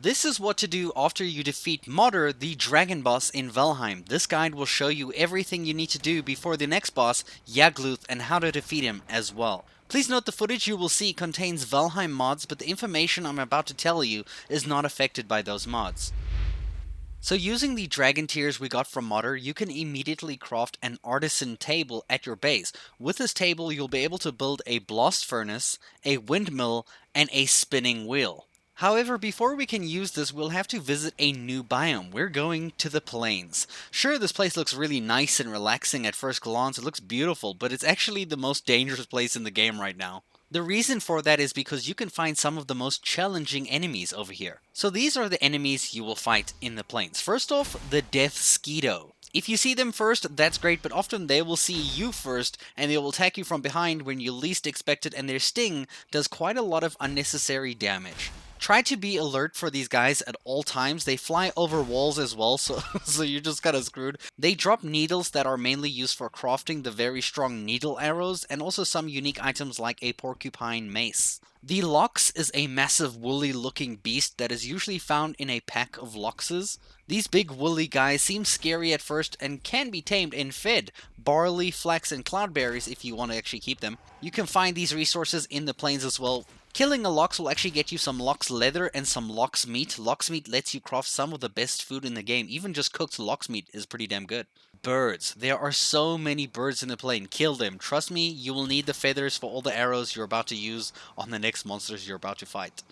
This is what to do after you defeat MODER, the dragon boss in Valheim. This guide will show you everything you need to do before the next boss, Yagluth, and how to defeat him as well. Please note the footage you will see contains Valheim mods, but the information I'm about to tell you is not affected by those mods. So using the dragon tears we got from MODER, you can immediately craft an artisan table at your base. With this table, you'll be able to build a blast furnace, a windmill, and a spinning wheel. However, before we can use this, we'll have to visit a new biome. We're going to the plains. Sure, this place looks really nice and relaxing at first glance, it looks beautiful, but it's actually the most dangerous place in the game right now. The reason for that is because you can find some of the most challenging enemies over here. So these are the enemies you will fight in the plains. First off, the Death Skeeto. If you see them first, that's great, but often they will see you first, and they will attack you from behind when you least expect it, and their sting does quite a lot of unnecessary damage. Try to be alert for these guys at all times. They fly over walls as well, so you're just kind of screwed. They drop needles that are mainly used for crafting the very strong needle arrows, and also some unique items like a porcupine mace. The Lox is a massive woolly looking beast that is usually found in a pack of Loxes. These big woolly guys seem scary at first and can be tamed and fed barley, flax, and cloudberries if you want to actually keep them. You can find these resources in the plains as well. Killing a Lox will actually get you some Lox leather and some Lox meat. Lox meat lets you craft some of the best food in the game. Even just cooked Lox meat is pretty damn good. Birds. There are so many birds in the plain. Kill them. Trust me, you will need the feathers for all the arrows you're about to use on the next monsters you're about to fight.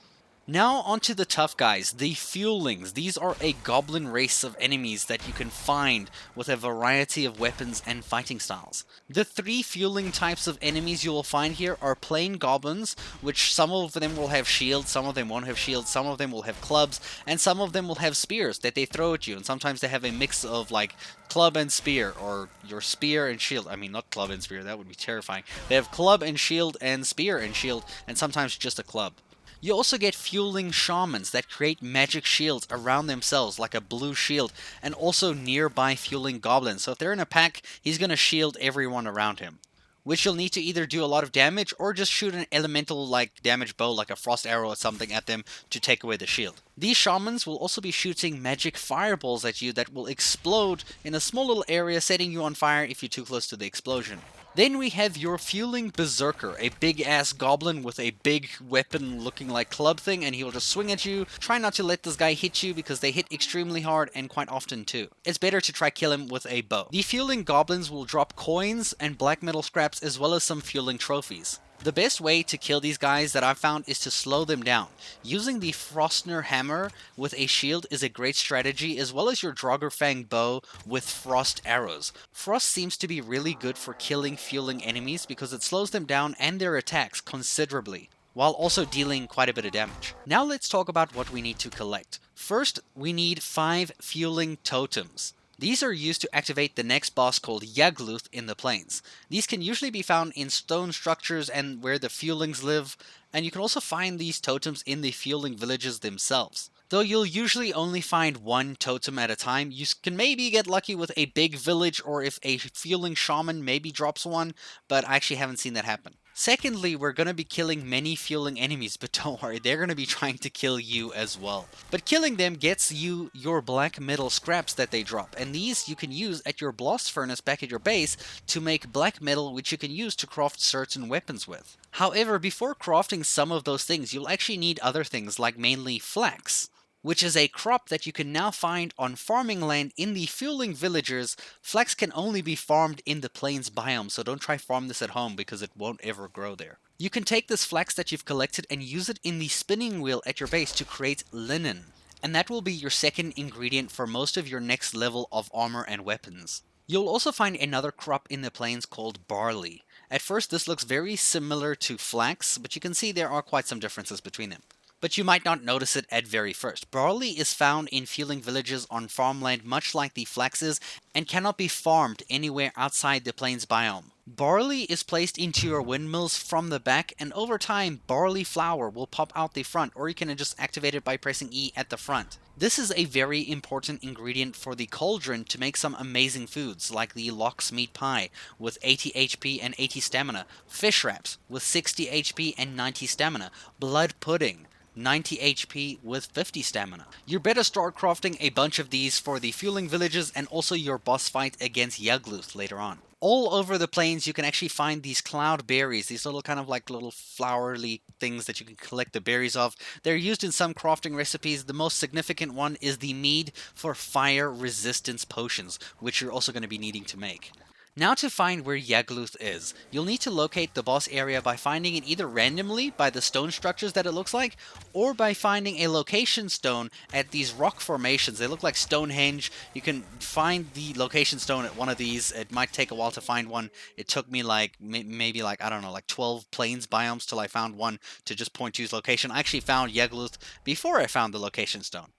Now onto the tough guys, the Fulings. These are a goblin race of enemies that you can find with a variety of weapons and fighting styles. The three Fuling types of enemies you will find here are plain goblins, which some of them will have shields, some of them won't have shields, some of them will have clubs, and some of them will have spears that they throw at you, and sometimes they have a mix of like club and spear, or your spear and shield. I mean, not club and spear, that would be terrifying. They have club and shield and spear and shield, and sometimes just a club. You also get Fuling shamans that create magic shields around themselves, like a blue shield, and also nearby Fuling goblins. So if they're in a pack, he's going to shield everyone around him. Which you'll need to either do a lot of damage or just shoot an elemental like damage bow, like a frost arrow or something at them to take away the shield. These shamans will also be shooting magic fireballs at you that will explode in a small little area, setting you on fire if you're too close to the explosion. Then we have your Fuling Berserker, a big-ass goblin with a big weapon looking like club thing, and he will just swing at you. Try not to let this guy hit you because they hit extremely hard and quite often too. It's better to try kill him with a bow. The Fuling goblins will drop coins and black metal scraps as well as some Fuling trophies. The best way to kill these guys that I've found is to slow them down. Using the Frostner hammer with a shield is a great strategy, as well as your Draugr bow with frost arrows. Frost seems to be really good for killing Fuling enemies because it slows them down and their attacks considerably, while also dealing quite a bit of damage. Now let's talk about what we need to collect. First, we need 5 Fuling totems. These are used to activate the next boss called Yagluth in the plains. These can usually be found in stone structures and where the Fulings live, and you can also find these totems in the Fuling villages themselves. Though you'll usually only find one totem at a time, you can maybe get lucky with a big village or if a Fuling shaman maybe drops one, but I actually haven't seen that happen. Secondly, we're going to be killing many Fuling enemies, but don't worry, they're going to be trying to kill you as well. But killing them gets you your black metal scraps that they drop, and these you can use at your blast furnace back at your base to make black metal, which you can use to craft certain weapons with. However, before crafting some of those things, you'll actually need other things like mainly flax, which is a crop that you can now find on farming land in the Fuling villagers. Flax can only be farmed in the plains biome, so don't try farm this at home because it won't ever grow there. You can take this flax that you've collected and use it in the spinning wheel at your base to create linen, and that will be your second ingredient for most of your next level of armor and weapons. You'll also find another crop in the plains called barley. At first this looks very similar to flax, but you can see there are quite some differences between them. But you might not notice it at very first. Barley is found in Fuling villages on farmland much like the flax is, and cannot be farmed anywhere outside the plains biome. Barley is placed into your windmills from the back, and over time barley flour will pop out the front, or you can just activate it by pressing E at the front. This is a very important ingredient for the cauldron to make some amazing foods like the lox meat pie with 80 HP and 80 stamina, fish wraps with 60 HP and 90 stamina, blood pudding, 90 HP with 50 stamina. You better start crafting a bunch of these for the Fuling villages and also your boss fight against Yagluth later on. All over the plains you can actually find these cloud berries, these little kind of like little flowery things that you can collect the berries of. They're used in some crafting recipes. The most significant one is the mead for fire resistance potions, which you're also going to be needing to make. Now to find where Yagluth is, you'll need to locate the boss area by finding it either randomly by the stone structures that it looks like, or by finding a location stone at these rock formations. They look like Stonehenge. You can find the location stone at one of these. It might take a while to find one. It took me like maybe like, I don't know, like 12 plains biomes till I found one to just point to his location. I actually found Yagluth before I found the location stone.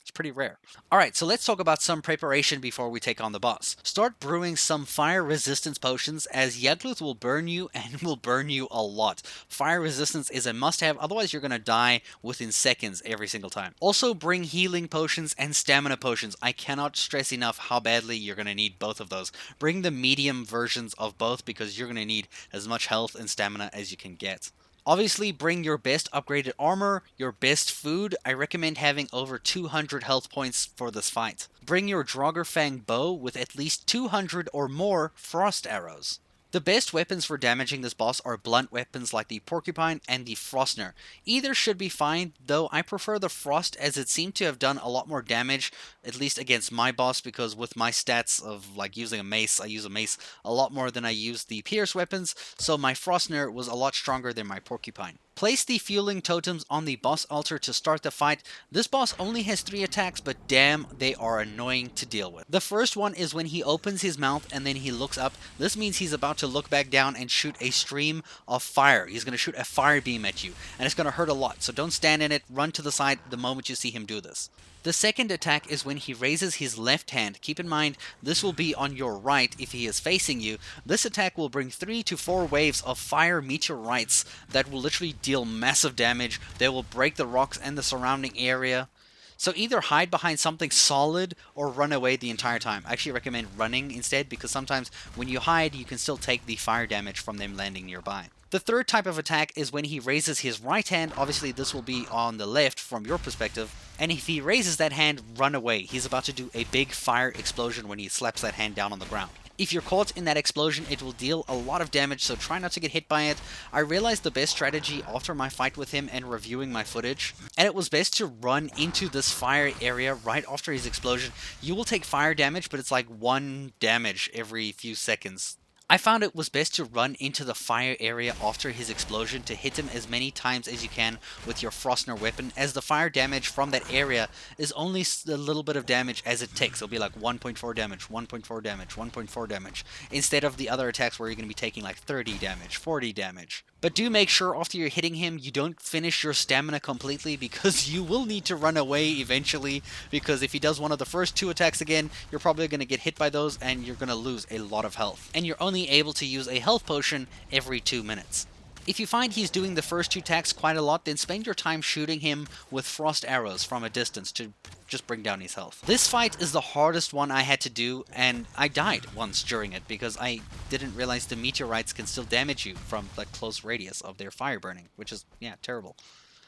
It's pretty rare. Alright, so let's talk about some preparation before we take on the boss. Start brewing some fire resistance potions, as Yagluth will burn you and will burn you a lot. Fire resistance is a must-have, otherwise you're going to die within seconds every single time. Also bring healing potions and stamina potions. I cannot stress enough how badly you're going to need both of those. Bring the medium versions of both because you're going to need as much health and stamina as you can get. Obviously, bring your best upgraded armor, your best food. I recommend having over 200 health points for this fight. Bring your Draugr bow with at least 200 or more frost arrows. The best weapons for damaging this boss are blunt weapons like the Porcupine and the Frostner. Either should be fine, though I prefer the Frost as it seemed to have done a lot more damage, at least against my boss, because with my stats of like using a mace, I use a mace a lot more than I use the Pierce weapons, so my Frostner was a lot stronger than my Porcupine. Place the Fuling totems on the boss altar to start the fight. This boss only has 3 attacks, but damn, they are annoying to deal with. The first one is when he opens his mouth and then he looks up. This means he's about to look back down and shoot a stream of fire. He's going to shoot a fire beam at you, and it's going to hurt a lot, so don't stand in it. Run to the side the moment you see him do this. The second attack is when he raises his left hand. Keep in mind, this will be on your right if he is facing you. This attack will bring 3 to 4 waves of fire meteorites that will literally deal massive damage. They will break the rocks and the surrounding area. So either hide behind something solid or run away the entire time. I actually recommend running instead, because sometimes when you hide, you can still take the fire damage from them landing nearby. The third type of attack is when he raises his right hand. Obviously, this will be on the left from your perspective. And if he raises that hand, run away. He's about to do a big fire explosion when he slaps that hand down on the ground. If you're caught in that explosion, it will deal a lot of damage, so try not to get hit by it. I realized the best strategy after my fight with him and reviewing my footage, and it was best to run into this fire area right after his explosion. You will take fire damage, but it's like 1 damage every few seconds. I found it was best to run into the fire area after his explosion to hit him as many times as you can with your Frostner weapon, as the fire damage from that area is only a little bit of damage as it takes. It'll be like 1.4 damage, 1.4 damage, 1.4 damage, instead of the other attacks where you're going to be taking like 30 damage, 40 damage. But do make sure after you're hitting him, you don't finish your stamina completely, because you will need to run away eventually, because if he does one of the first 2 attacks again, you're probably going to get hit by those and you're going to lose a lot of health. And you're only able to use a health potion every 2 minutes. If you find he's doing the first 2 attacks quite a lot, then spend your time shooting him with frost arrows from a distance to just bring down his health. This fight is the hardest one I had to do, and I died once during it because I didn't realize the meteorites can still damage you from the close radius of their fire burning, which is, yeah, terrible.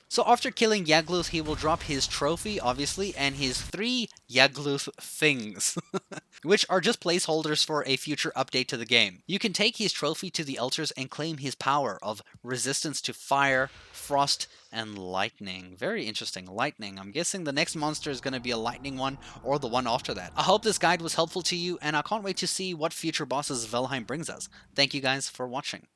So after killing Yagluth, he will drop his trophy, obviously, and his 3 Yagluth things, which are just placeholders for a future update to the game. You can take his trophy to the altars and claim his power of resistance to fire, frost, and lightning. Very interesting, lightning. I'm guessing the next monster is going to be a lightning one, or the one after that. I hope this guide was helpful to you, and I can't wait to see what future bosses Valheim brings us. Thank you guys for watching.